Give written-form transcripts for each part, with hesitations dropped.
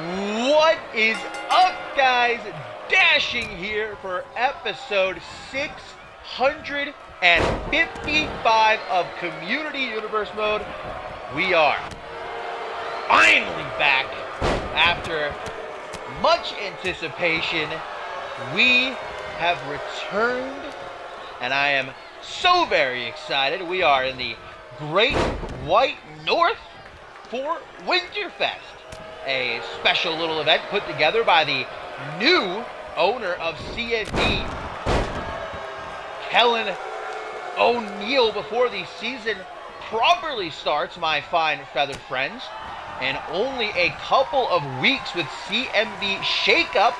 What is up, guys? Dashing here for episode 655 of Community Universe Mode. We are finally back after much anticipation. We have returned, and I am so very excited. We are in the Great White North for Winterfest, a special little event put together by the new owner of CMV, Kellen O'Neill, before the season properly starts, my fine feathered friends. And only a couple of weeks with CMV Shakeup,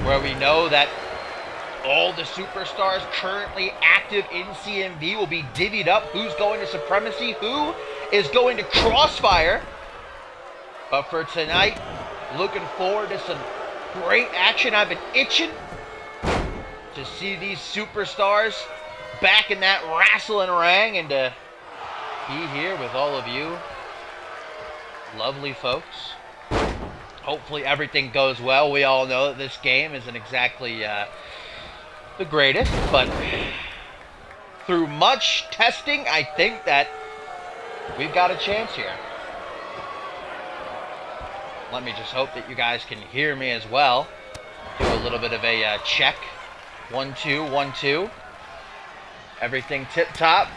where we know that all the superstars currently active in CMV will be divvied up. Who's going to Supremacy? Who is going to Crossfire? But for tonight, looking forward to some great action. I've been itching to see these superstars back in that wrestling ring and to be here with all of you lovely folks. Hopefully everything goes well. We all know that this game isn't exactly the greatest, but through much testing, I think that we've got a chance here. Let me just hope that you guys can hear me as well. Do a little bit of a check. 1, 2, 1, 2. Everything tip-top.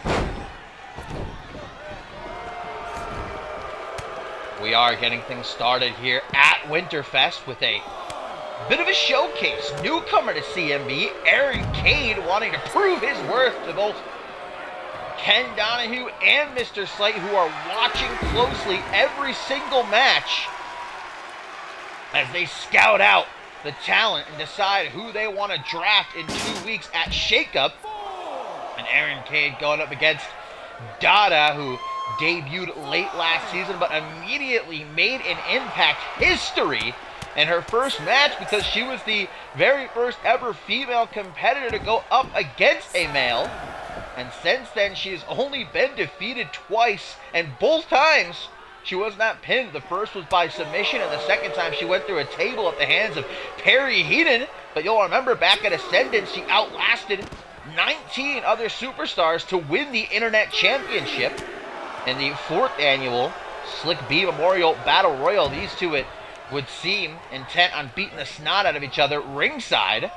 We are getting things started here at Winterfest with a bit of a showcase. Newcomer to CMV, Aaron Cade, wanting to prove his worth to both Ken Donahue and Mr. Slate, who are watching closely every single match as they scout out the talent and decide who they want to draft in 2 weeks at Shakeup. And Aaron Cade going up against Dada, who debuted late last season but immediately made an impact history in her first match because she was the very first ever female competitor to go up against a male. And since then, she's only been defeated twice, and both times she was not pinned. The first was by submission, and the second time she went through a table at the hands of Perry Heenan. But you'll remember back at Ascendant, she outlasted 19 other superstars to win the Internet Championship in the 4th annual Slick B Memorial Battle Royal. These two, it would seem, intent on beating the snot out of each other ringside.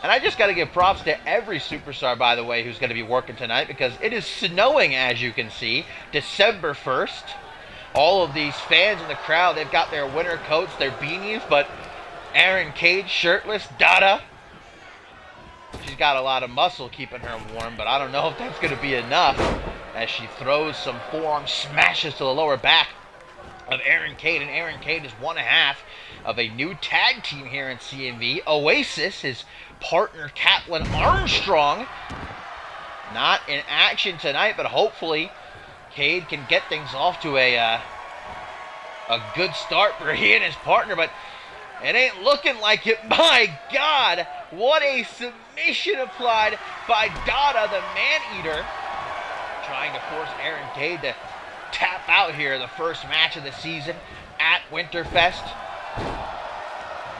And I just got to give props to every superstar, by the way, who's going to be working tonight, because it is snowing, as you can see, December 1st. All of these fans in the crowd, they've got their winter coats, their beanies, but Aaron Cade shirtless, Dada. She's got a lot of muscle keeping her warm, but I don't know if that's going to be enough as she throws some forearm smashes to the lower back of Aaron Cade. And Aaron Cade is one half of a new tag team here in CMV. Oasis, his partner Catelyn Armstrong, not in action tonight, but hopefully Cade can get things off to a good start for he and his partner, but it ain't looking like it. My God, what a submission applied by Dada, the man-eater, trying to force Aaron Cade to tap out here, the first match of the season at Winterfest.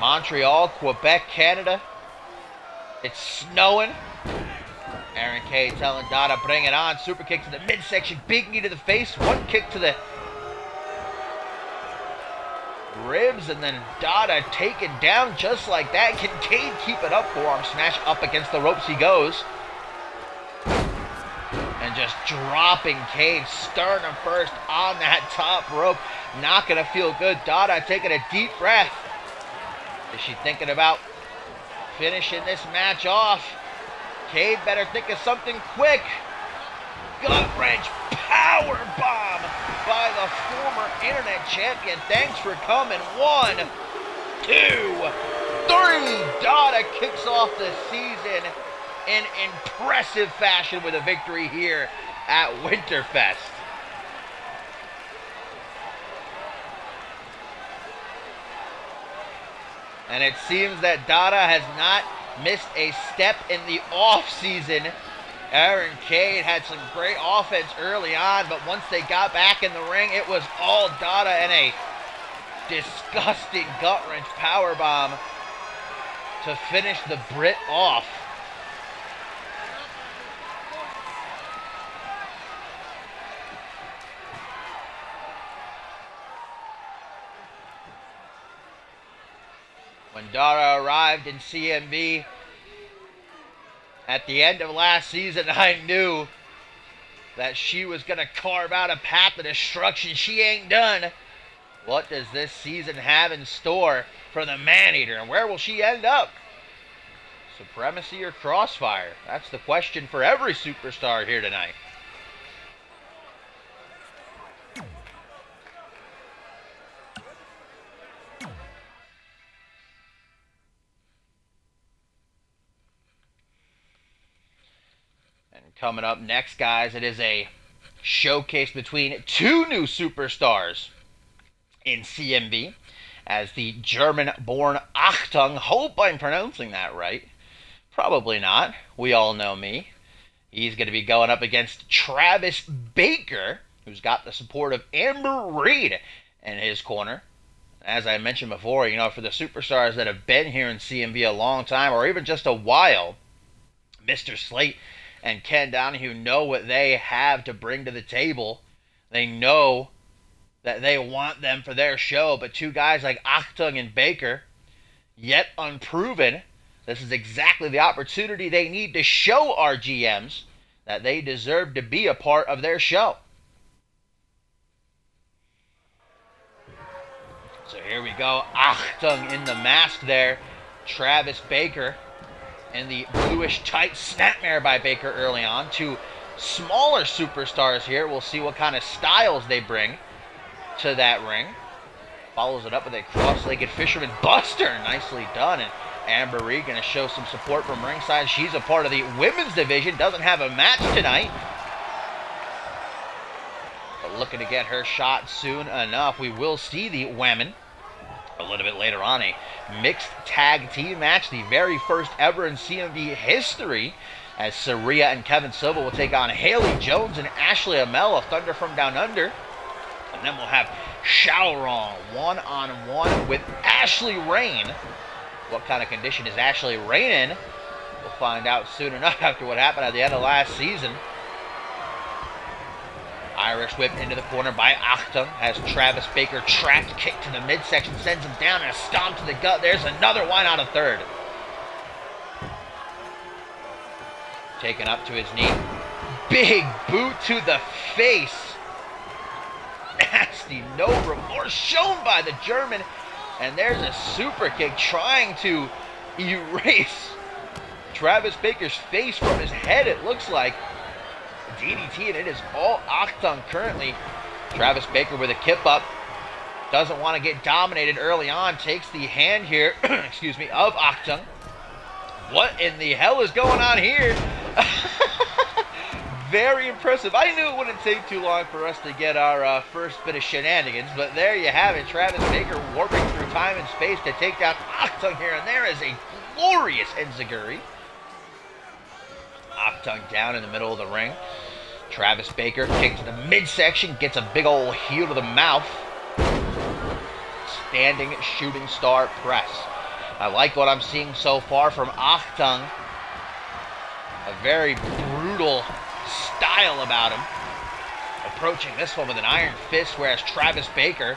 Montreal, Quebec, Canada. It's snowing. Aaron Cade telling Dada, bring it on. Super kick to the midsection, big knee to the face, one kick to the ribs, and then Dada taken down just like that. Can Cade keep it up? Forearm smash up against the ropes he goes. And just dropping Cade sternum first on that top rope. Not going to feel good. Dada taking a deep breath. Is she thinking about finishing this match off? Cade better think of something quick. Gut wrench power bomb by the former Internet champion. Thanks for coming. 1, 2, 3. Dada kicks off the season in impressive fashion with a victory here at Winterfest. And it seems that Dada has not missed a step in the off-season. Aaron Cade had some great offense early on, but once they got back in the ring, it was all Dada and a disgusting gut-wrench powerbomb to finish the Brit off. When Dara arrived in CMV at the end of last season, I knew that she was going to carve out a path of destruction. She ain't done. What does this season have in store for the Man-Eater, and where will she end up? Supremacy or Crossfire? That's the question for every superstar here tonight. And coming up next, guys, it is a showcase between two new superstars in CMV, as the German-born Achtung, hope I'm pronouncing that right, probably not, we all know me. He's going to be going up against Travis Baker, who's got the support of Amber Reed in his corner. As I mentioned before, you know, for the superstars that have been here in CMV a long time, or even just a while, Mr. Slate and Ken Donahue know what they have to bring to the table. They know that they want them for their show, but two guys like Achtung and Baker, yet unproven, this is exactly the opportunity they need to show our GMs that they deserve to be a part of their show. So here we go, Achtung in the mask there, Travis Baker in the bluish tight snapmare by Baker early on. Two smaller superstars here. We'll see what kind of styles they bring to that ring. Follows it up with a cross-legged fisherman buster. Nicely done. And Amber Reed going to show some support from ringside. She's a part of the women's division. Doesn't have a match tonight, but looking to get her shot soon enough. We will see the women a little bit later on. A mixed tag team match. The very first ever in CMV history, as Saria and Kevin Silva will take on Haley Jones and Ashley Amell of Thunder from Down Under. And then we'll have Xiaorong one-on-one with Ashley Rain. What kind of condition is Ashley Rain in? We'll find out soon enough after what happened at the end of last season. Irish whip into the corner by Achtung. Has Travis Baker trapped, kick to the midsection, sends him down, and a stomp to the gut. There's another one out of third. Taken up to his knee. Big boot to the face. Nasty, no remorse shown by the German. And there's a super kick trying to erase Travis Baker's face from his head, it looks like. DDT, and it is all Achtung currently. Travis Baker with a kip up. Doesn't want to get dominated early on. Takes the hand here, excuse me, of Achtung. What in the hell is going on here? Very impressive. I knew it wouldn't take too long for us to get our first bit of shenanigans, but there you have it. Travis Baker warping through time and space to take down Achtung here, and there is a glorious enziguri. Achtung down in the middle of the ring. Travis Baker kick to the midsection, gets a big old heel to the mouth. Standing shooting star press. I like what I'm seeing so far from Achtung. A very brutal style about him. Approaching this one with an iron fist, whereas Travis Baker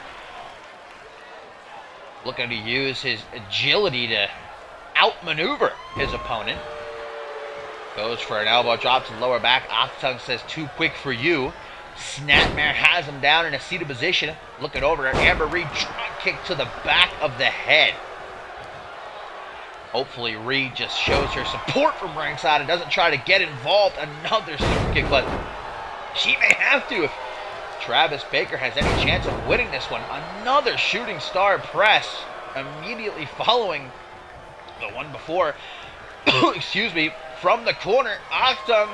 looking to use his agility to outmaneuver his opponent. Goes for an elbow drop to the lower back. Achtung says, too quick for you. Snapmare has him down in a seated position. Looking over at Amber Reed. Drop kick to the back of the head. Hopefully Reed just shows her support from ringside and doesn't try to get involved. Another super kick, but she may have to if Travis Baker has any chance of winning this one. Another shooting star press immediately following the one before. Excuse me. From the corner, Achtung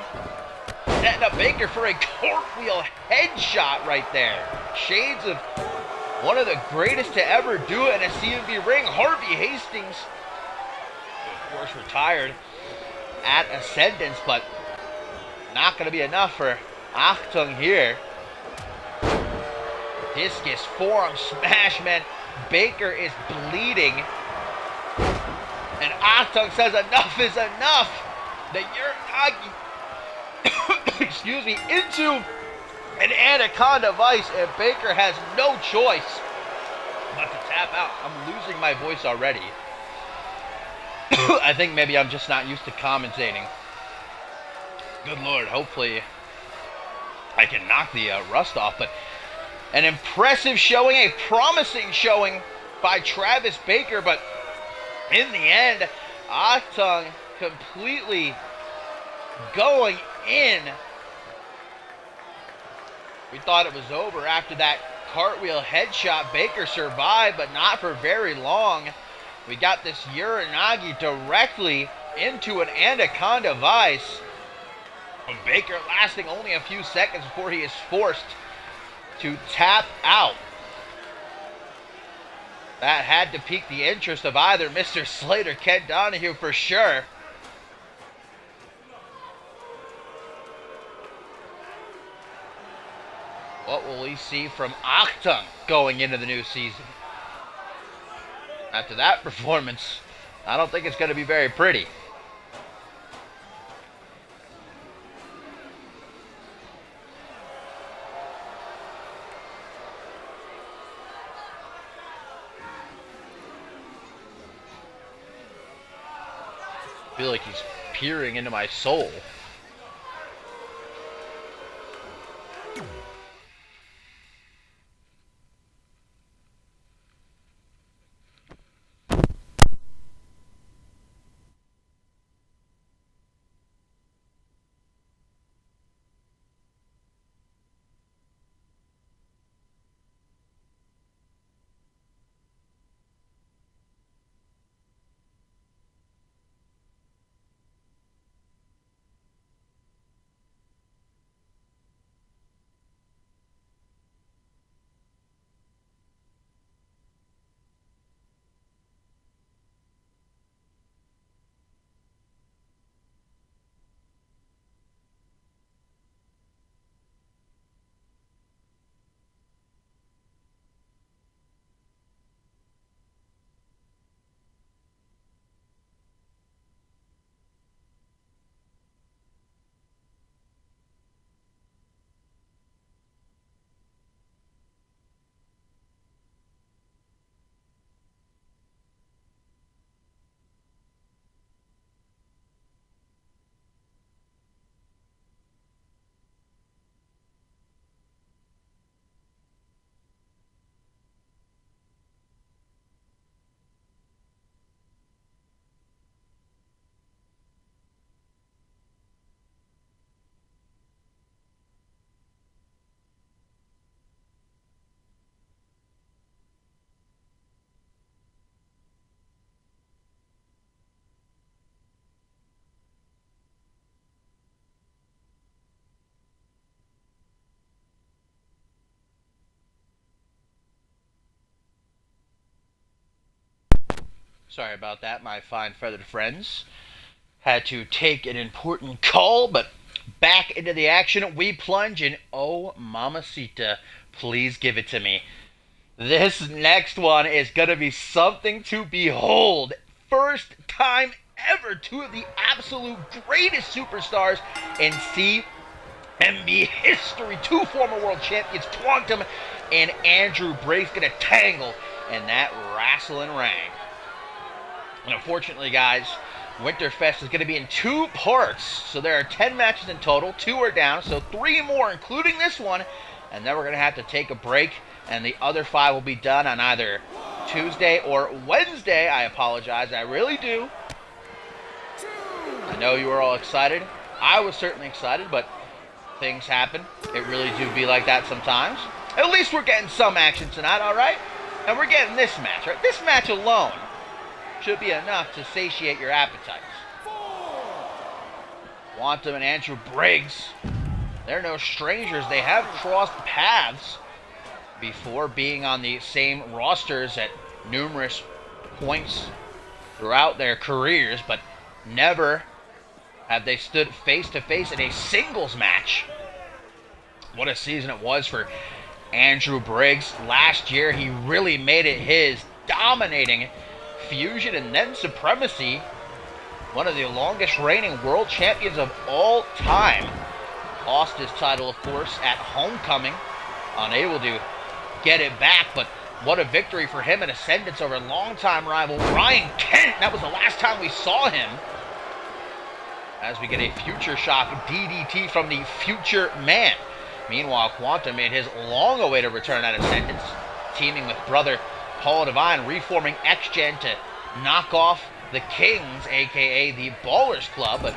setting up Baker for a cartwheel headshot right there. Shades of one of the greatest to ever do it in a CMV ring, Harvey Hastings. Of course, retired at Ascendance, but not going to be enough for Achtung here. Discus forearm smash, man. Baker is bleeding. And Achtung says enough is enough. The Uranagi, excuse me, into an anaconda vice, and Baker has no choice but to tap out. I'm losing my voice already. I think maybe I'm just not used to commentating. Good Lord, hopefully I can knock the rust off. But an impressive showing, a promising showing by Travis Baker. But in the end, Achtung completely going in. We thought it was over after that cartwheel headshot. Baker survived, but not for very long. We got this Uranagi directly into an anaconda vice. And Baker lasting only a few seconds before he is forced to tap out. That had to pique the interest of either Mr. Slade or Ken Donahue for sure. What will we see from Achtung going into the new season? After that performance, I don't think it's going to be very pretty. I feel like he's peering into my soul. Sorry about that, my fine feathered friends. Had to take an important call, but back into the action we plunge, and oh, mamacita, please give it to me. This next one is going to be something to behold. First time ever, two of the absolute greatest superstars in CMV history. Two former world champions, Quantum and Andrew Briggs, going to tangle in that wrestling ring. And unfortunately, guys, Winterfest is going to be in two parts. So there are 10 matches in total. 2 are down, so 3 more, including this one. And then we're going to have to take a break. And the other 5 will be done on either Tuesday or Wednesday. I apologize. I really do. I know you were all excited. I was certainly excited, but things happen. It really do be like that sometimes. At least we're getting some action tonight, all right? And we're getting this match, right? This match alone should be enough to satiate your appetites. Quantum and Andrew Briggs, they're no strangers. They have crossed paths before, being on the same rosters at numerous points throughout their careers, but never have they stood face to face in a singles match. What a season it was for Andrew Briggs. Last year, he really made it his, dominating Fusion and then Supremacy. One of the longest reigning world champions of all time. Lost his title, of course, at Homecoming. Unable to get it back, but what a victory for him and ascendance over longtime rival Ryan Kent. That was the last time we saw him. As we get a Future Shock DDT from the Future Man. Meanwhile, Quantum made his long-awaited return at Ascendance, teaming with brother Paul Devine, reforming X-Gen to knock off the Kings, a.k.a. the Ballers Club, but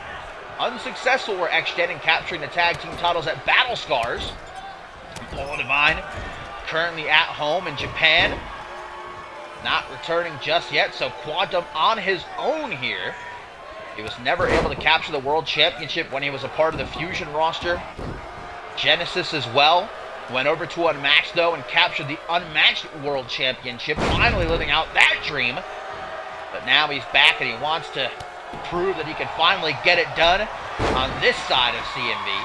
unsuccessful were X-Gen in capturing the tag team titles at Battle Scars. Paul Devine currently at home in Japan, not returning just yet, so Quantum on his own here. He was never able to capture the World Championship when he was a part of the Fusion roster. Genesis as well. Went over to Unmatched, though, and captured the Unmatched World Championship, finally living out that dream. But now he's back, and he wants to prove that he can finally get it done on this side of CMV.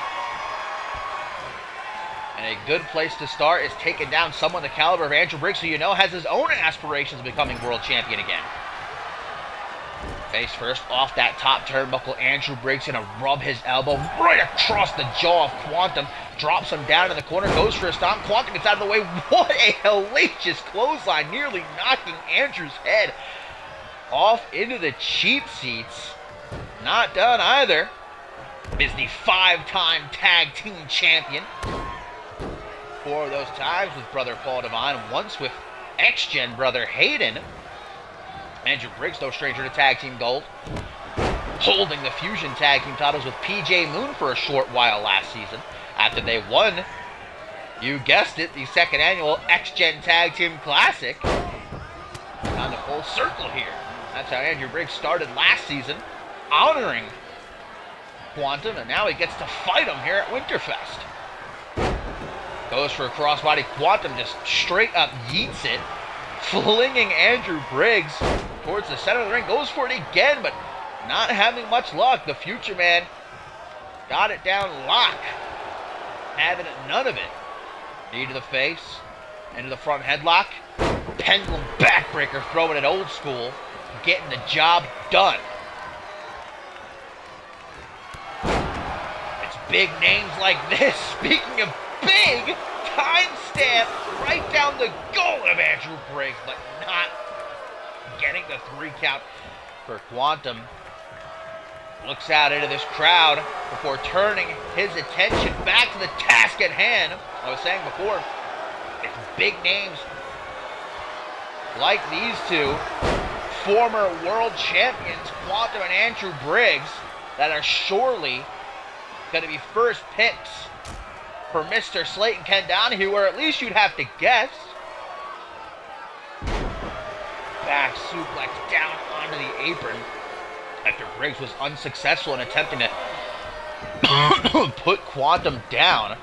And a good place to start is taking down someone the caliber of Andrew Briggs, who you know has his own aspirations of becoming world champion again. Face first off that top turnbuckle, Andrew Briggs gonna rub his elbow right across the jaw of Quantum, drops him down in the corner, goes for a stomp. Quantum gets out of the way. What a hellacious clothesline, nearly knocking Andrew's head off into the cheap seats. Not done either. Is the 5-time tag team champion. 4 of those times with brother Paul Devine, once with X-Gen brother Hayden. Andrew Briggs, no stranger to tag team gold, holding the Fusion tag team titles with PJ Moon for a short while last season after they won, you guessed it, the 2nd annual X-Gen Tag Team Classic. Kind of full circle here. That's how Andrew Briggs started last season, honoring Quantum, and now he gets to fight him here at Winterfest. Goes for a crossbody. Quantum just straight up yeets it, flinging Andrew Briggs towards the center of the ring. Goes for it again, but not having much luck. The Future Man got it down lock. Having none of it. Knee to the face. Into the front headlock. Pendulum backbreaker, throwing it old school. Getting the job done. It's big names like this. Speaking of big, timestamp right down the gullet of Andrew Briggs, but not getting the 3 count for Quantum. Looks out into this crowd before turning his attention back to the task at hand. I was saying before, it's big names like these two, former world champions, Quantum and Andrew Briggs, that are surely going to be first picks for Mr. Slayton Ken Donahue, or at least you'd have to guess. Back suplex down onto the apron after Briggs was unsuccessful in attempting to put Quantum down.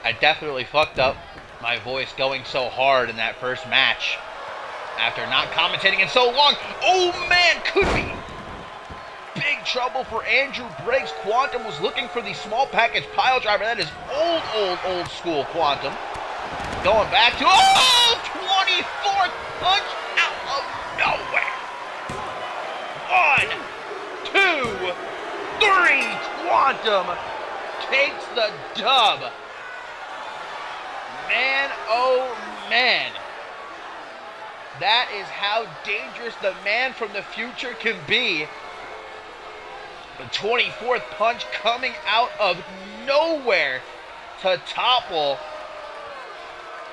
I definitely fucked up my voice going so hard in that first match after not commentating in so long. Oh man, could be big trouble for Andrew Briggs. Quantum was looking for the small package pile driver. That is old school Quantum. Going back to, 24th punch out of nowhere. 1, 2, 3. Quantum takes the dub. Man, oh man. That is how dangerous the man from the future can be. The 24th punch coming out of nowhere to topple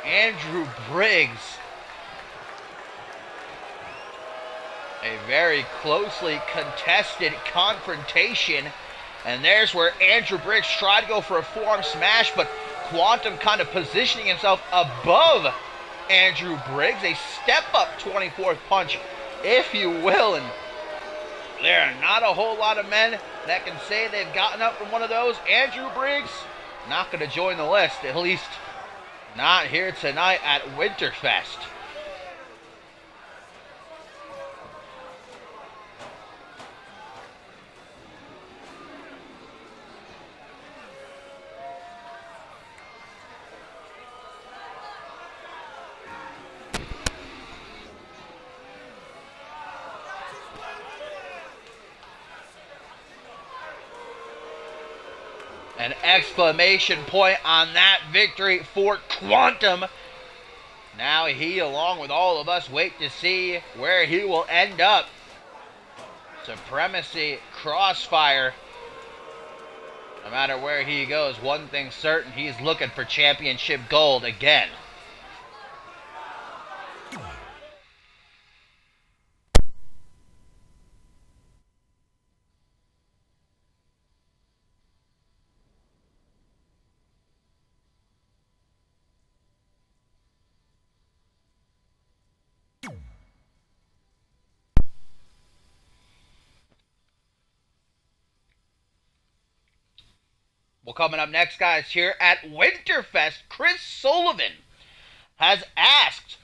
Andrew Briggs. A very closely contested confrontation. And there's where Andrew Briggs tried to go for a forearm smash, but Quantum kind of positioning himself above Andrew Briggs. A step-up 24th punch, if you will. And there are not a whole lot of men that can say they've gotten up from one of those. Andrew Briggs, not going to join the list, at least not here tonight at Winterfest. An exclamation point on that victory for Quantum. Now he, along with all of us, wait to see where he will end up. Supremacy, Crossfire. No matter where he goes, one thing's certain, he's looking for championship gold again. Well, coming up next, guys, here at Winterfest, Chris Sullivan has asked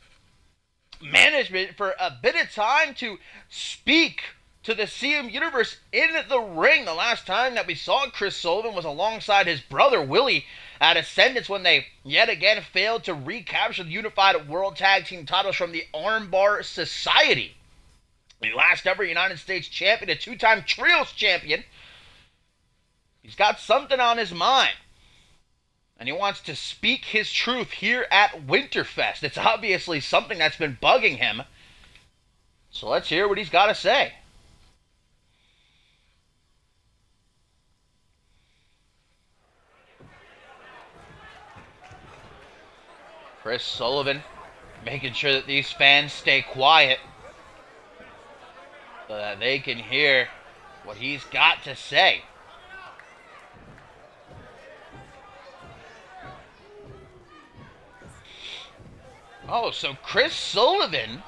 management for a bit of time to speak to the CM Universe in the ring. The last time that we saw Chris Sullivan was alongside his brother Willie at Ascendance when they yet again failed to recapture the Unified World Tag Team titles from the Armbar Society. The last ever United States champion, a two-time Trios champion. He's got something on his mind, and he wants to speak his truth here at Winterfest. It's obviously something that's been bugging him. So let's hear what he's got to say. Chris Sullivan making sure that these fans stay quiet so that they can hear what he's got to say. Oh, so Chris Sullivan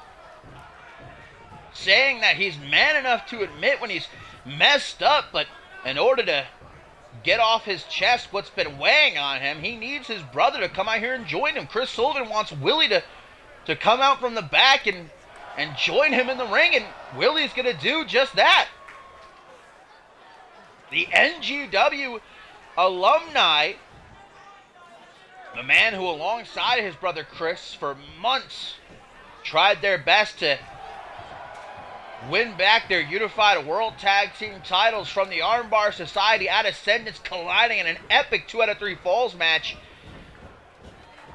saying that he's man enough to admit when he's messed up, but in order to get off his chest what's been weighing on him, he needs his brother to come out here and join him. Chris Sullivan wants Willie to come out from the back and join him in the ring, and Willie's going to do just that. The NGW alumni, the man who, alongside his brother Chris, for months tried their best to win back their Unified World Tag Team titles from the Armbar Society at Ascendance, colliding in an epic 2 out of 3 falls match.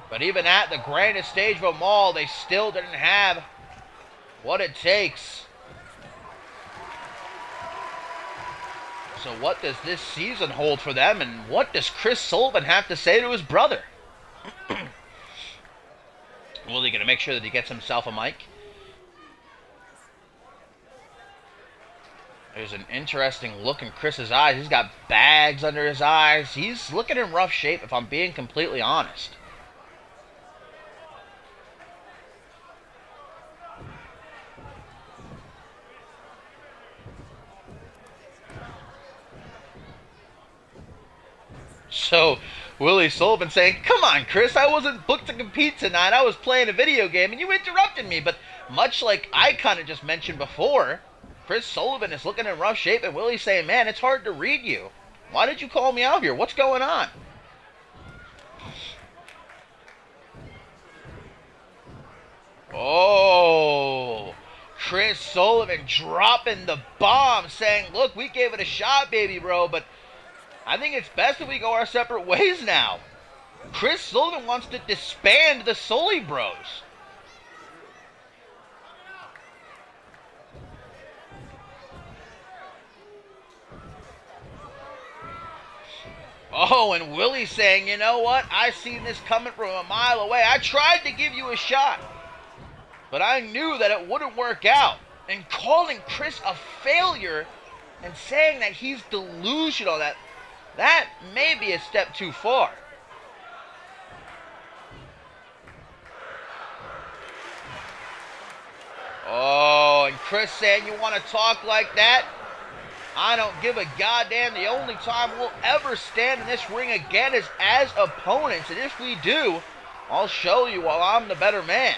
But even at the grandest stage of them all, they still didn't have what it takes. So what does this season hold for them, and what does Chris Sullivan have to say to his brother? Willie going to make sure that he gets himself a mic. There's an interesting look in Chris's eyes. He's got bags under his eyes. He's looking in rough shape, if I'm being completely honest. So, Willie Sullivan saying, "Come on, Chris, I wasn't booked to compete tonight. I was playing a video game and you interrupted me." But much like I kind of just mentioned before, Chris Sullivan is looking in rough shape, and Willie's saying, "Man, it's hard to read you. Why did you call me out here? What's going on?" Oh, Chris Sullivan dropping the bomb, saying, "Look, we gave it a shot, baby bro, but I think it's best if we go our separate ways now." Chris Sullivan wants to disband the Sully Bros. Oh, and Willie's saying, "You know what? I seen this coming from a mile away. I tried to give you a shot, but I knew that it wouldn't work out." And calling Chris a failure and saying that he's delusional, that may be a step too far. Oh, and Chris saying, "You want to talk like that? I don't give a goddamn. The only time we'll ever stand in this ring again is as opponents. And if we do, I'll show you while I'm the better man."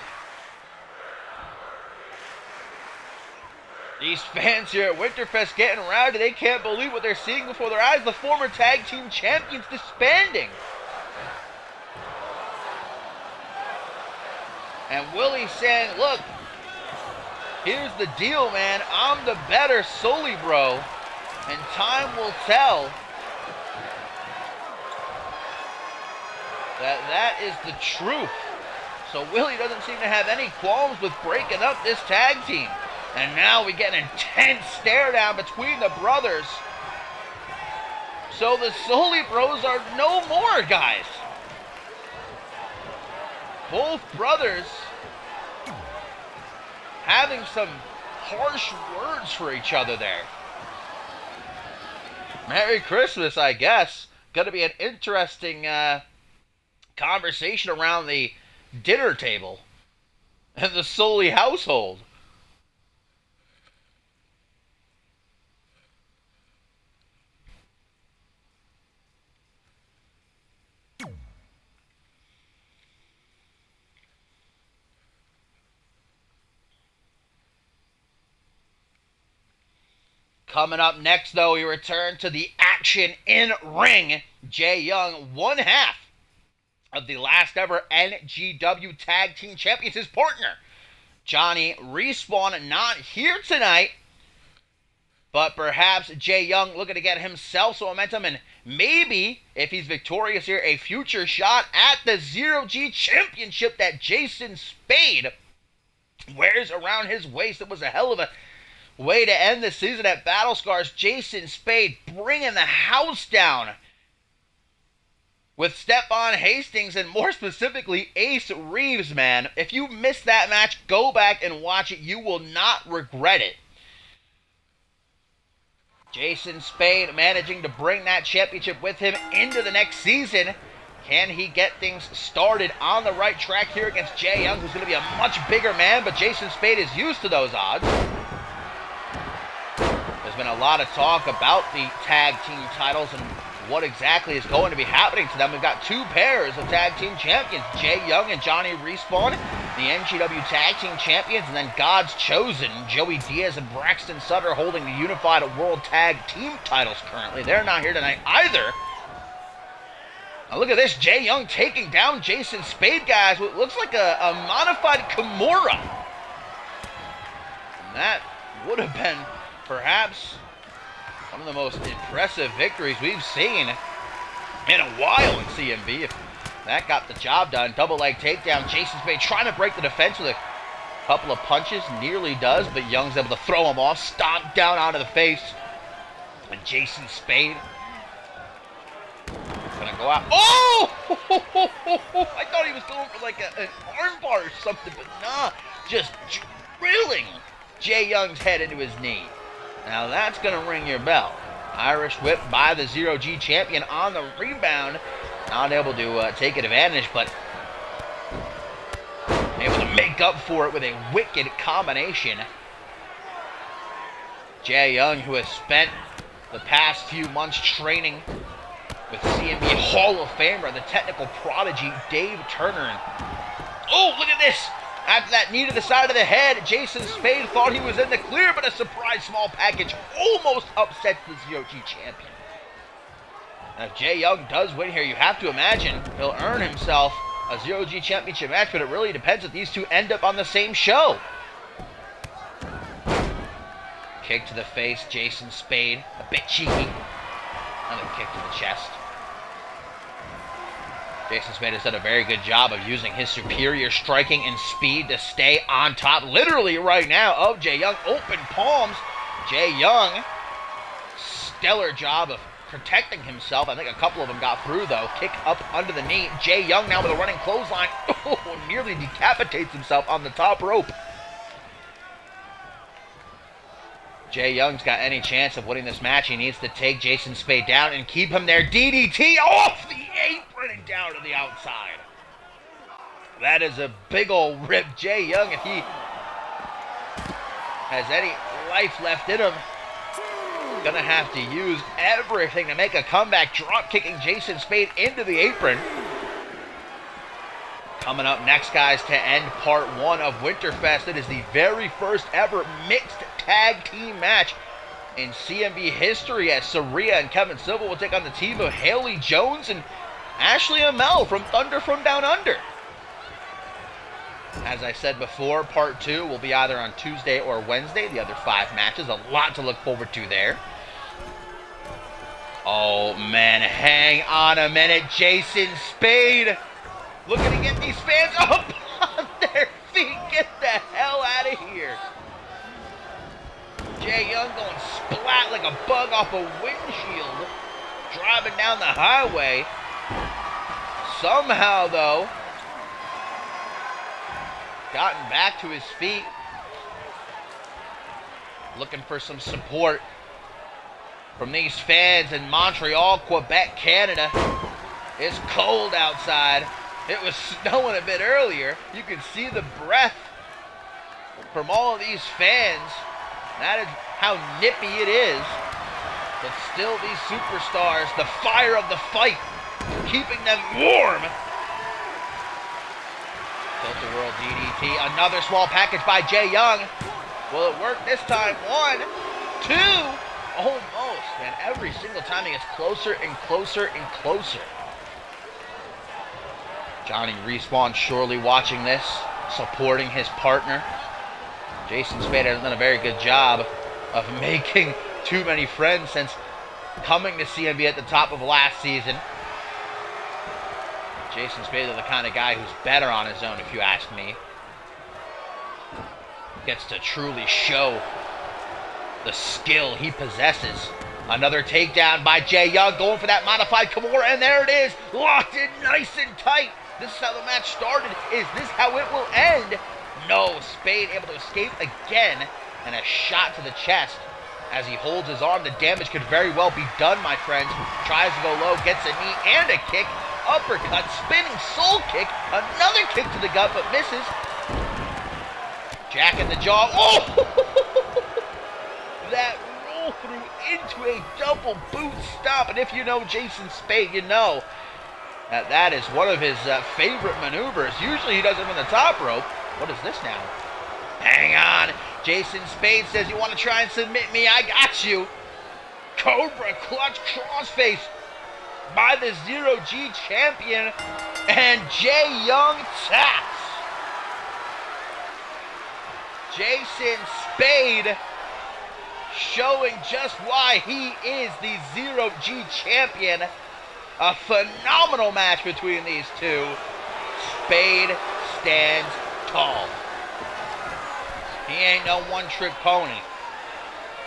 These fans here at Winterfest getting rowdy. They can't believe what they're seeing before their eyes. The former tag team champions disbanding. And Willie saying, "Look, here's the deal, man. I'm the better Sully bro, and time will tell That is the truth. So Willie doesn't seem to have any qualms with breaking up this tag team. And now we get an intense stare down between the brothers. So the Sully Bros are no more, guys. Both brothers having some harsh words for each other there. Merry Christmas, I guess. Gonna be an interesting conversation around the dinner table in the Sully household. Coming up next, though, we return to the action in ring. Jay Young, one half of the last ever NGW Tag Team Champions. His partner, Johnny Respawn, not here tonight. But perhaps Jay Young looking to get himself some momentum and maybe, if he's victorious here, a future shot at the Zero-G Championship that Jason Spade wears around his waist. It was a hell of a way to end the season at Battle Scars. Jason Spade bringing the house down with Stephon Hastings and more specifically Ace Reeves, man. If you missed that match, go back and watch it. You will not regret it. Jason Spade managing to bring that championship with him into the next season. Can he get things started on the right track here against Jay Young, who's going to be a much bigger man, but Jason Spade is used to those odds. There's been a lot of talk about the tag team titles and what exactly is going to be happening to them. We've got two pairs of tag team champions, Jay Young and Johnny Respawn, the NGW tag team champions, and then God's chosen, Joey Diaz and Braxton Sutter, holding the unified world tag team titles currently. They're not here tonight either. Now look at this, Jay Young taking down Jason Spade, guys. What looks like a modified Kimura. And that would have been perhaps one of the most impressive victories we've seen in a while in CMV. If that got the job done. Double leg takedown. Jason Spade trying to break the defense with a couple of punches. Nearly does, but Young's able to throw him off. Stomp down onto the face. And Jason Spade gonna go out. Oh! I thought he was going for like an armbar or something, but nah. Just drilling Jay Young's head into his knee. Now that's going to ring your bell. Irish whip by the Zero-G champion on the rebound. Not able to take advantage, but able to make up for it with a wicked combination. Jay Young, who has spent the past few months training with CMV Hall of Famer, the technical prodigy, Dave Turner. Oh, look at this! After that knee to the side of the head, Jason Spade thought he was in the clear, but a surprise small package almost upsets the Zero-G champion. Now, if Jay Young does win here, you have to imagine he'll earn himself a Zero-G championship match, but it really depends if these two end up on the same show. Kick to the face, Jason Spade, a bit cheeky. Another kick to the chest. Jason Spade has done a very good job of using his superior striking and speed to stay on top, literally right now, of Jay Young. Open palms. Jay Young, stellar job of protecting himself. I think a couple of them got through, though. Kick up under the knee. Jay Young now with a running clothesline. Oh, nearly decapitates himself on the top rope. Jay Young's got any chance of winning this match, he needs to take Jason Spade down and keep him there. DDT off the apron and down to the outside. That is a big old rip. Jay Young, if he has any life left in him, gonna have to use everything to make a comeback, drop kicking Jason Spade into the apron. Coming up next, guys, to end part one of Winterfest, it is the very first ever mixed tag team match in CMV history, as Saria and Kevin Silva will take on the team of Haley Jones and Ashley Amell from Thunder from Down Under. As I said before, part two will be either on Tuesday or Wednesday. The other 5 matches, a lot to look forward to there. Oh, man, hang on a minute. Jason Spade looking to get these fans up on their feet. Get the hell out of here. Jay Young going splat like a bug off a windshield, driving down the highway. Somehow, though, gotten back to his feet, looking for some support from these fans in Montreal, Quebec, Canada. It's cold outside. It was snowing a bit earlier. You can see the breath from all of these fans. That is how nippy it is. But still, these superstars, the fire of the fight, keeping them warm. Tilt-a-whirl DDT. Another small package by Jay Young. Will it work this time? 1, 2. Almost. Man, every single time he gets closer and closer and closer. Johnny Respawn surely watching this, supporting his partner. Jason Spade has done a very good job of making too many friends since coming to CMV at the top of last season. Jason Spade is the kind of guy who's better on his own, if you ask me. Gets to truly show the skill he possesses. Another takedown by Jay Young, going for that modified Kimura, and there it is, locked in nice and tight. This is how the match started. Is this how it will end? No, Spade able to escape again, and a shot to the chest. As he holds his arm, the damage could very well be done, my friends. Tries to go low, gets a knee and a kick. Uppercut, spinning soul kick, another kick to the gut, but misses. Jack in the jaw. Oh! That roll through into a double boot stomp. And if you know Jason Spade, you know that is one of his favorite maneuvers. Usually he does it on the top rope. What is this now? Hang on. Jason Spade says, you want to try and submit me? I got you. Cobra clutch crossface by the Zero-G champion. And Jay Young taps. Jason Spade showing just why he is the Zero-G champion. A phenomenal match between these two. Spade stands tall. He ain't no one-trick pony.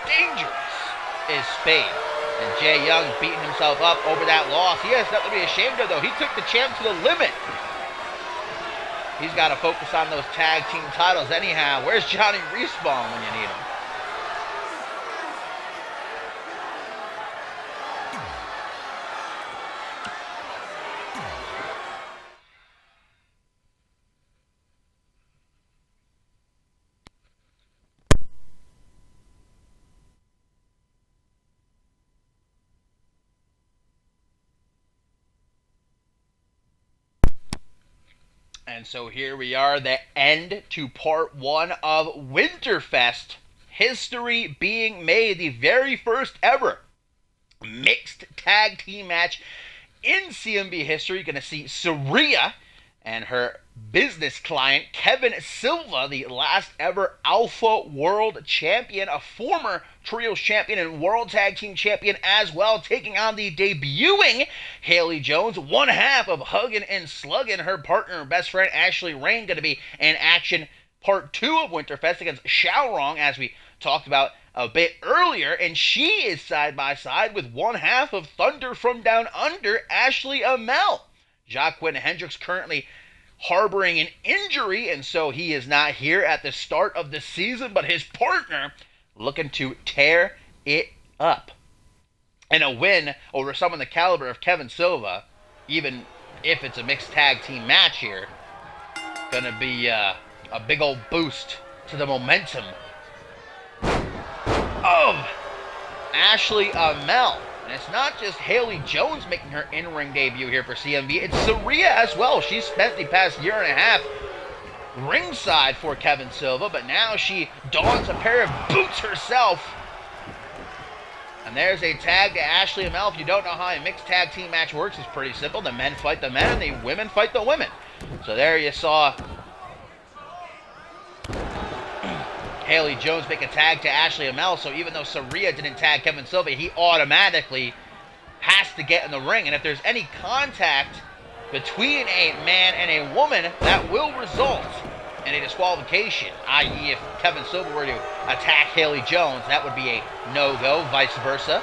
Dangerous is Spade. And Jay Young beating himself up over that loss. He has nothing to be ashamed of, though. He took the champ to the limit. He's got to focus on those tag team titles anyhow. Where's Johnny Respawn when you need him? And so here we are, the end to part 1 of Winterfest. History being made, the very first ever mixed tag team match in CMV history. Going to see Sarria and her business client, Kevin Silva, the last ever Alpha World Champion, a former Trios Champion and World Tag Team Champion as well, taking on the debuting Haley Jones, one half of Huggin' and Sluggin'. Her partner and best friend, Ashley Rain, going to be in action part 2 of Winterfest against Xiaorong, as we talked about a bit earlier, and she is side by side with one half of Thunder from Down Under, Ashley Amell. Jacqueline Hendricks currently harboring an injury, and so he is not here at the start of the season, but his partner looking to tear it up. And a win over someone the caliber of Kevin Silva, even if it's a mixed tag team match here, gonna be a big old boost to the momentum of Ashley Amell. And it's not just Haley Jones making her in-ring debut here for CMV. It's Sarria as well. She's spent the past year and a half ringside for Kevin Silva, but now she dons a pair of boots herself. And there's a tag to Ashley Amell. If you don't know how a mixed tag team match works, it's pretty simple. The men fight the men and the women fight the women. So there you saw Haley Jones make a tag to Ashley Amell, so even though Sarria didn't tag Kevin Silva, he automatically has to get in the ring. And if there's any contact between a man and a woman, that will result in a disqualification, i.e. if Kevin Silva were to attack Haley Jones, that would be a no-go, vice versa.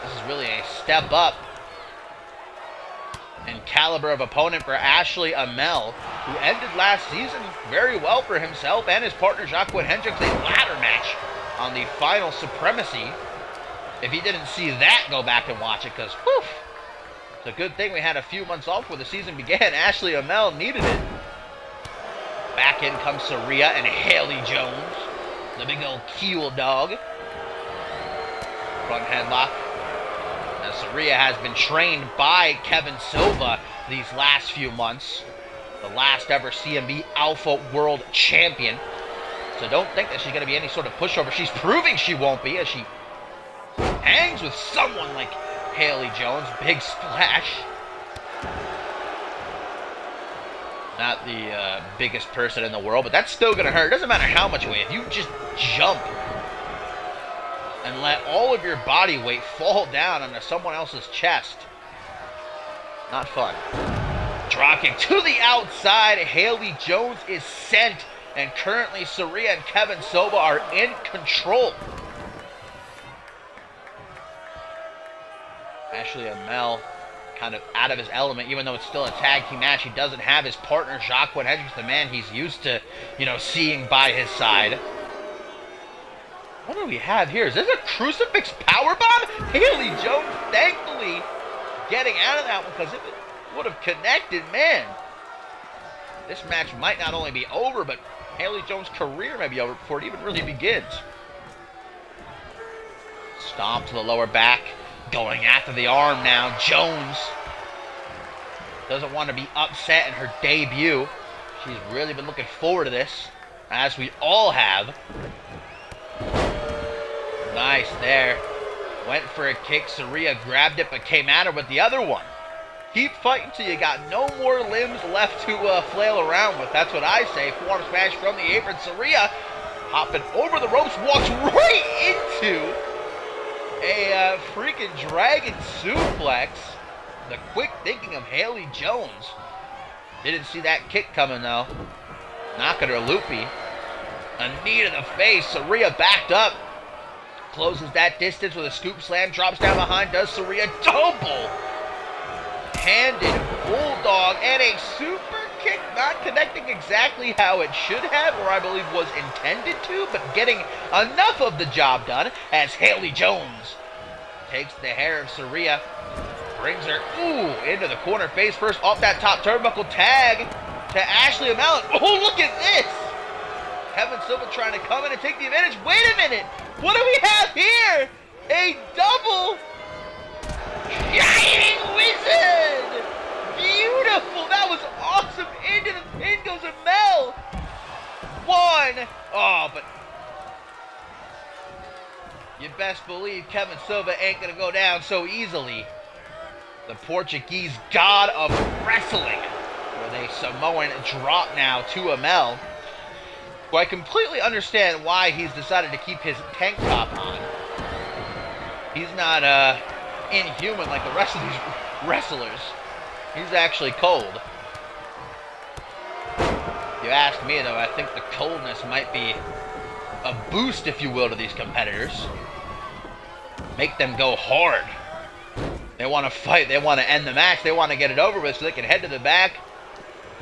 This is really a step up in caliber of opponent for Ashley Amell, who ended last season very well for himself and his partner Jacqueline Hendricks, a ladder match on the Final Supremacy. If you didn't see that, go back and watch it, because, whew, it's a good thing we had a few months off before the season began. Ashley Amell needed it. Back in comes Sarria and Haley Jones, the big old keel dog. Front headlock. Now, Sarria has been trained by Kevin Silva these last few months. The last ever CMV Alpha World Champion. So don't think that she's going to be any sort of pushover. She's proving she won't be as she hangs with someone like Haley Jones. Big splash. Not the biggest person in the world, but that's still going to hurt. It doesn't matter how much weight. If you just jump and let all of your body weight fall down onto someone else's chest, not fun. Dropkick to the outside. Haley Jones is sent, and currently Sarria and Kevin Silva are in control. Ashley Amell kind of out of his element, even though it's still a tag team match. He doesn't have his partner, Jacqueline Hendricks, the man he's used to, seeing by his side. What do we have here? Is this a crucifix powerbomb? Haley Jones, thankfully, getting out of that one, because if it would have connected, man, this match might not only be over, but Haley Jones' career may be over before it even really begins. Stomp to the lower back. Going after the arm now. Jones doesn't want to be upset in her debut. She's really been looking forward to this, as we all have. Nice there. Went for a kick. Sarria grabbed it, but came at her with the other one. Keep fighting till you got no more limbs left to flail around with. That's what I say. Forearm smash from the apron. Sarria hopping over the ropes, walks right into a freaking dragon suplex. The quick thinking of Haley Jones. Didn't see that kick coming though. Knocking her loopy. A knee to the face. Sarria backed up. Closes that distance with a scoop slam. Drops down behind. Does Sarria double handed bulldog and a super kick. Not connecting exactly how it should have, or I believe was intended to, but getting enough of the job done as Haley Jones takes the hair of Sarria, brings her into the corner face first off that top turnbuckle, tag to Ashley Amell. Oh, look at this! Kevin Silva trying to come in and take the advantage. Wait a minute! What do we have here? A double Giant Wizard! Beautiful! That was awesome! Into the pin goes Amell! One! Oh, but you best believe Kevin Silva ain't gonna go down so easily. The Portuguese god of wrestling with a Samoan drop now to Amell, who I completely understand why he's decided to keep his tank top on. He's not inhuman like the rest of these wrestlers. He's actually cold. If you ask me, though, I think the coldness might be a boost, if you will, to these competitors. Make them go hard. They want to fight. They want to end the match. They want to get it over with so they can head to the back,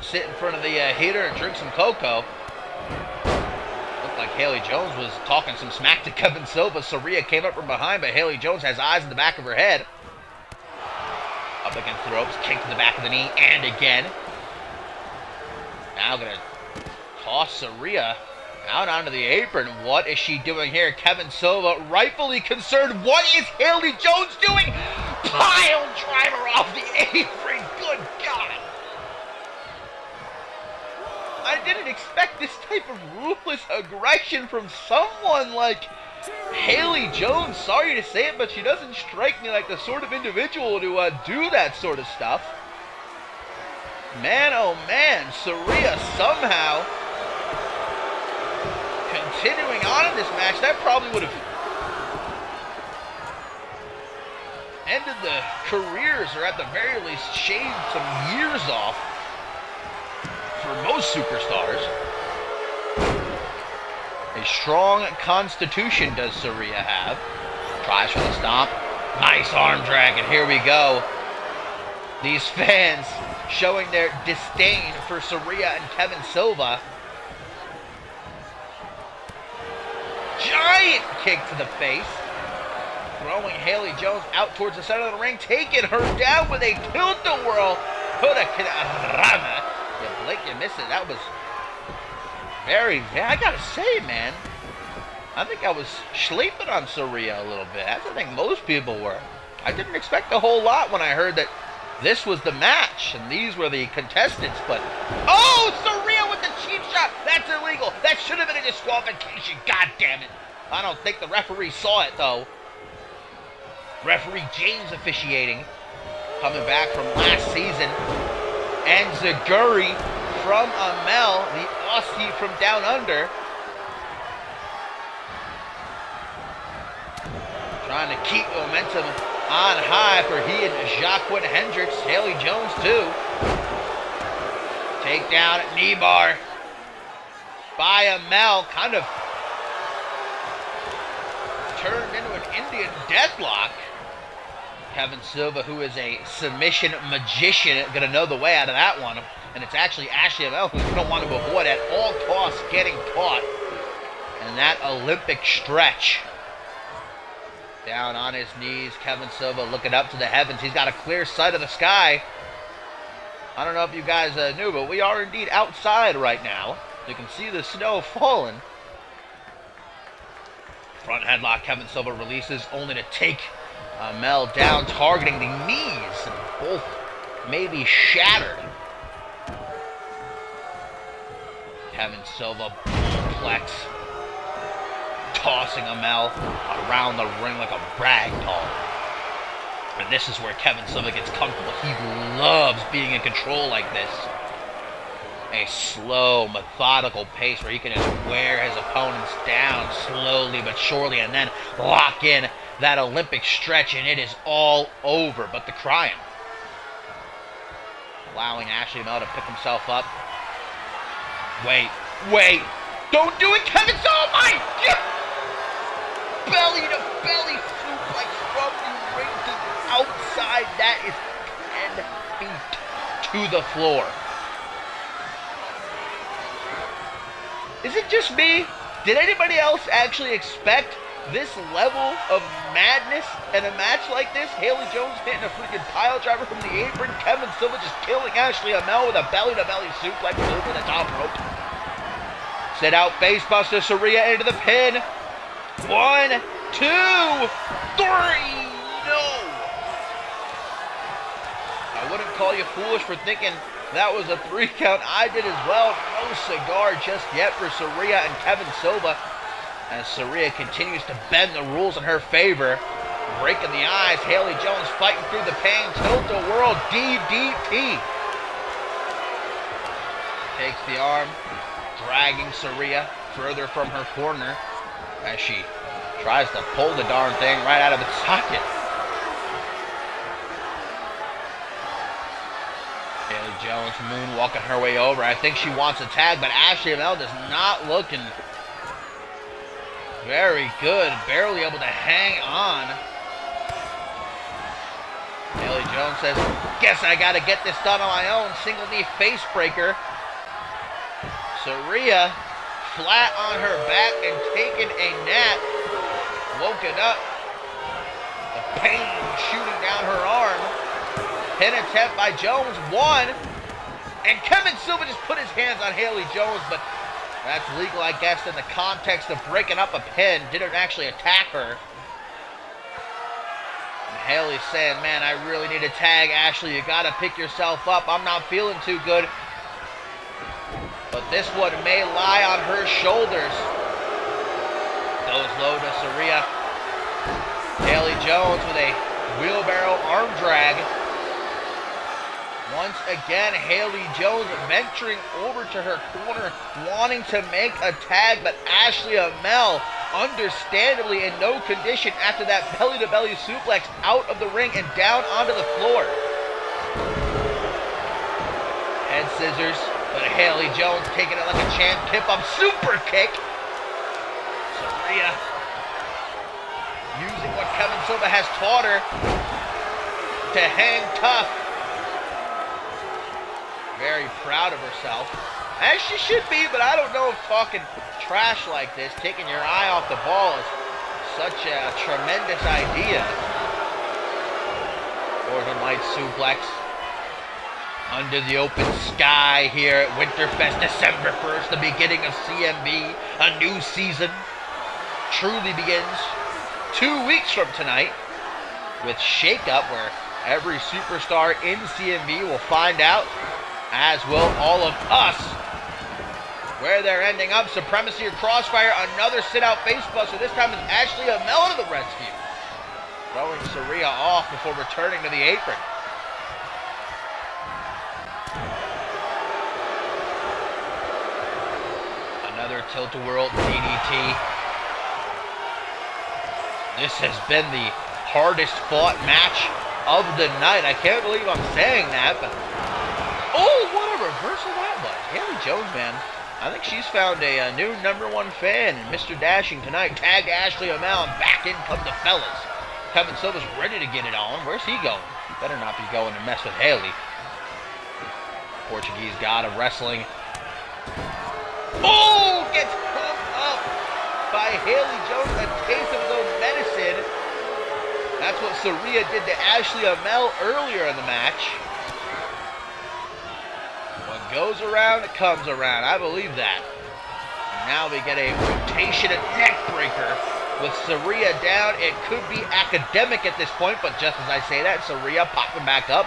sit in front of the heater and drink some cocoa. Looked like Haley Jones was talking some smack to Kevin Silva. Sarria came up from behind, but Haley Jones has eyes in the back of her head. Up against the ropes, kick to the back of the knee, and again. Now gonna toss Sarria out onto the apron. What is she doing here? Kevin Silva rightfully concerned. What is Haley Jones doing? Pile driver off the apron. Good God. I didn't expect this type of ruthless aggression from someone like Haley Jones. Sorry to say it, but she doesn't strike me like the sort of individual to do that sort of stuff. Man, oh man, Sarria somehow continuing on in this match. That probably would have ended the careers, or at the very least shaved some years off for most superstars. A strong constitution does Saraya have. Tries for the stomp. Nice arm drag, and here we go. These fans showing their disdain for Saraya and Kevin Silva. Giant kick to the face. Throwing Haley Jones out towards the center of the ring, taking her down with a tilt-a-whirl. Hurricanrana. You blink, you miss it. That was very, I gotta say, man, I think I was sleeping on Saraya a little bit, as I think most people were. I didn't expect a whole lot when I heard that this was the match and these were the contestants, but oh, Saraya with the cheap shot. That's illegal. That should have been a disqualification. God damn it. I don't think the referee saw it, though. Referee James officiating, coming back from last season. And Zaguri from Amel, the Aussie from down under. Trying to keep momentum on high for he and Jacqueline Hendricks. Haley Jones, too. Takedown at knee bar by Amel. Kind of turned into an Indian deathlock. Kevin Silva, who is a submission magician, going to know the way out of that one. And it's actually Ashley Amel who's going to want to avoid at all costs getting caught in that Olympic stretch. Down on his knees, Kevin Silva looking up to the heavens. He's got a clear sight of the sky. I don't know if you guys knew, but we are indeed outside right now. You can see the snow falling. Front headlock, Kevin Silva releases, only to take Amel down, targeting the knees. Both may be shattered. Kevin Silva, complex, tossing Amel around the ring like a rag doll. And this is where Kevin Silva gets comfortable. He loves being in control like this. A slow, methodical pace where he can just wear his opponents down slowly but surely and then lock in that Olympic stretch, and it is all over but the crying. Allowing Ashley Amel to pick himself up. Wait. Don't do it, Kevin Silva! Oh my God! Belly to belly suplex from the ring to the outside. That is 10 feet to the floor. Is it just me? Did anybody else actually expect this level of madness in a match like this? Haley Jones hitting a freaking pile driver from the apron. Kevin Silva just killing Ashley Amel with a belly-to-belly suplex over the top rope. Sit out facebuster, Saraya into the pin. 1, 2, 3. No. I wouldn't call you foolish for thinking that was a 3 count. I did as well. No cigar just yet for Saraya and Kevin Silva, as Saraya continues to bend the rules in her favor. Breaking the eyes. Haley Jones fighting through the pain. Tilt-a-whirl DDT. Takes the arm, dragging Saraya further from her corner as she tries to pull the darn thing right out of its socket. Haley Jones moonwalking her way over. I think she wants a tag, but Ashley Amel does not looking very good. Barely able to hang on. Haley Jones says, guess I gotta get this done on my own. Single knee face breaker. Saraya flat on her back and taking a nap. Woken up. The pain shooting down her arm. Pin attempt by Jones. 1. And Kevin Silva just put his hands on Haley Jones, but that's legal, I guess, in the context of breaking up a pin. Didn't actually attack her. And Haley's saying, man, I really need a tag. Ashley, you gotta pick yourself up. I'm not feeling too good. But this one may lie on her shoulders. Goes low to Saraya. Haley Jones with a wheelbarrow arm drag. Once again, Haley Jones venturing over to her corner, wanting to make a tag, but Ashley Amel understandably in no condition after that belly-to-belly suplex out of the ring and down onto the floor. Head scissors, but Haley Jones taking it like a champ. Tip-up super kick. Saraya using what Kevin Silva has taught her to hang tough. Very proud of herself. As she should be, but I don't know if talking trash like this, taking your eye off the ball, is such a tremendous idea. Northern Lights suplex. Under the open sky here at Winterfest, December 1st, the beginning of CMV, a new season truly begins 2 weeks from tonight with Shake Up, where every superstar in CMV will find out, as will all of us, where they're ending up. Supremacy or Crossfire, another sit-out facebuster. This time it's Ashley Amell to the rescue, throwing Saraya off before returning to the apron. Another tilt-a-whirl DDT. This has been the hardest fought match of the night. I can't believe I'm saying that, but oh, what a reversal that was. Haley Jones, man, I think she's found a new #1 fan in Mr. Dashing tonight. Tagged Ashley Amell, and back in come the fellas. Kevin Silva's ready to get it on. Where's he going? Better not be going to mess with Haley. Portuguese god of wrestling. Oh, gets hung up by Haley Jones. A taste of his own medicine. That's what Saraya did to Ashley Amell earlier in the match. What goes around, it comes around. I believe that. And now we get a rotation and neck breaker with Saraya down. It could be academic at this point, but just as I say that, Saraya popping back up.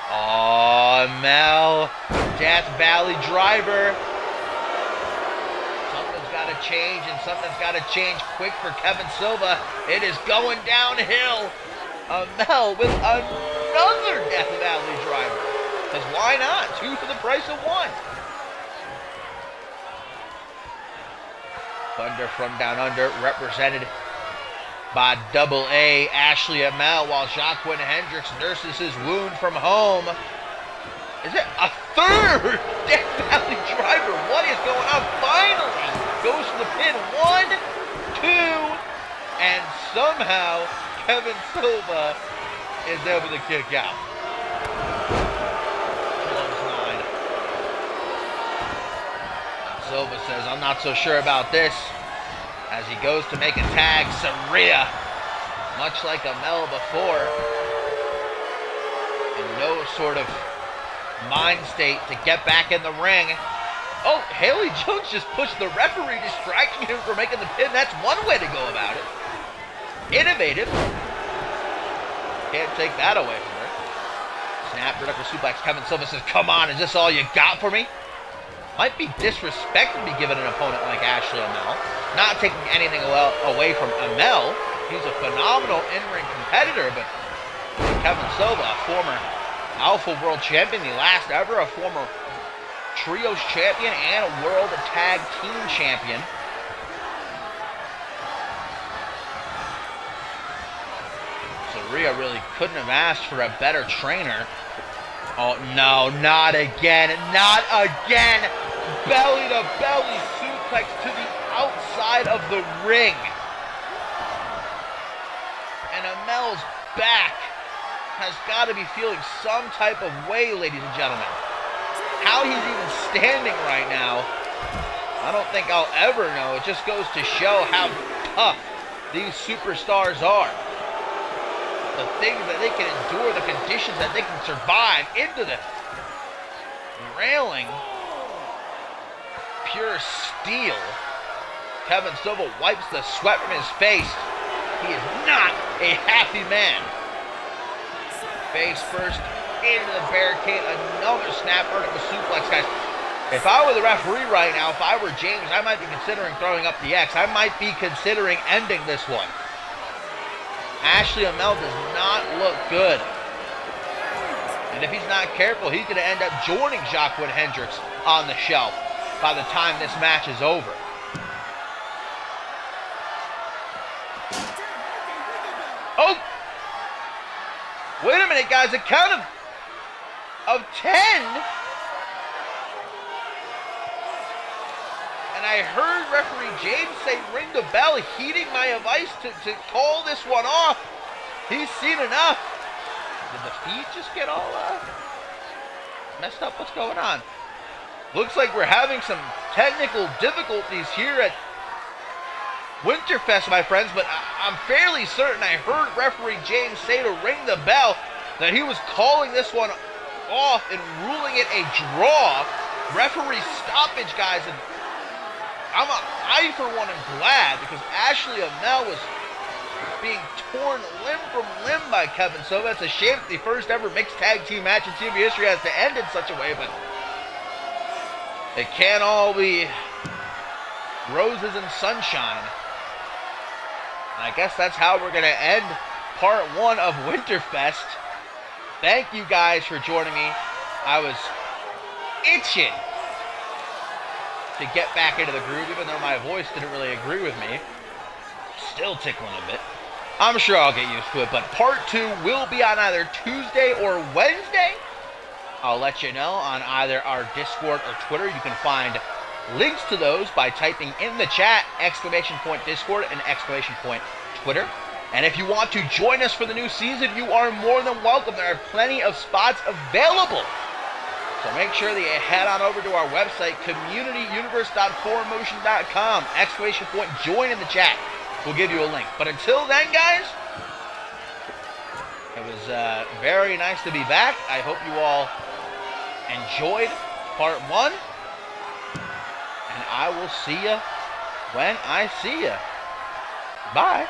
Oh, Mel, Death Valley driver. Something's got to change, and something's got to change quick for Kevin Silva. It is going downhill. Mel with another Death Valley driver. Because why not? 2 for the price of 1. Thunder from Down Under, represented by Double A, Ashley Amell, while Jacqueline Hendricks nurses his wound from home. Is it a third Death Valley driver? What is going on? Finally goes to the pin. 1, 2, and somehow Kevin Silva is able to kick out. Clothesline. Silva says, I'm not so sure about this, as he goes to make a tag. Saraya, much like Amell before, in no sort of mind state to get back in the ring. Oh, Haley Jones just pushed the referee, distracting him from making the pin. That's one way to go about it. Innovative. Can't take that away from her. Snap, vertical suplex. Kevin Silva says, come on, is this all you got for me? Might be disrespect to be given an opponent like Ashley Amell. Not taking anything away from Amell. He's a phenomenal in-ring competitor, but Kevin Silva, a former Alpha World Champion, the last ever, a former Trios Champion, and a World Tag Team Champion. Saraya really couldn't have asked for a better trainer. Oh, no, not again. Not again. Belly-to-belly suplex to the outside of the ring. And Amell's back has got to be feeling some type of way, ladies and gentlemen. How he's even standing right now, I don't think I'll ever know. It just goes to show how tough these superstars are. The things that they can endure, the conditions that they can survive, into the railing. Pure steel. Kevin Silva wipes the sweat from his face. He is not a happy man. Face first into the barricade. Another snap vertical suplex, guys. If I were the referee right now, if I were James, I might be considering throwing up the X. I might be considering ending this one. Ashley Amell does not look good. And if he's not careful, he's going to end up joining Jacqueline Hendricks on the shelf by the time this match is over. Wait a minute, guys. A count of 10. And I heard referee James say ring the bell, heeding my advice to call this one off. He's seen enough. Did the feed just get all messed up? What's going on? Looks like we're having some technical difficulties here at Winterfest, my friends, but I'm fairly certain I heard referee James say to ring the bell that he was calling this one off and ruling it a draw. Referee stoppage, guys, and I for one am glad, because Ashley Amell was being torn limb from limb by Kevin Silva. It's a shame that the first ever mixed tag team match in CMV history has to end in such a way, but it can't all be roses and sunshine. And I guess that's how we're going to end part 1 of Winterfest. Thank you guys for joining me. I was itching to get back into the groove, even though my voice didn't really agree with me. Still tickling a bit. I'm sure I'll get used to it, but part 2 will be on either Tuesday or Wednesday. I'll let you know on either our Discord or Twitter. You can find links to those by typing in the chat !Discord and !Twitter. And if you want to join us for the new season, you are more than welcome. There are plenty of spots available. So make sure that you head on over to our website, communityuniverse.4motion.com, !join in the chat. We'll give you a link. But until then, guys, it was very nice to be back. I hope you all enjoyed part 1. And I will see you when I see you. Bye.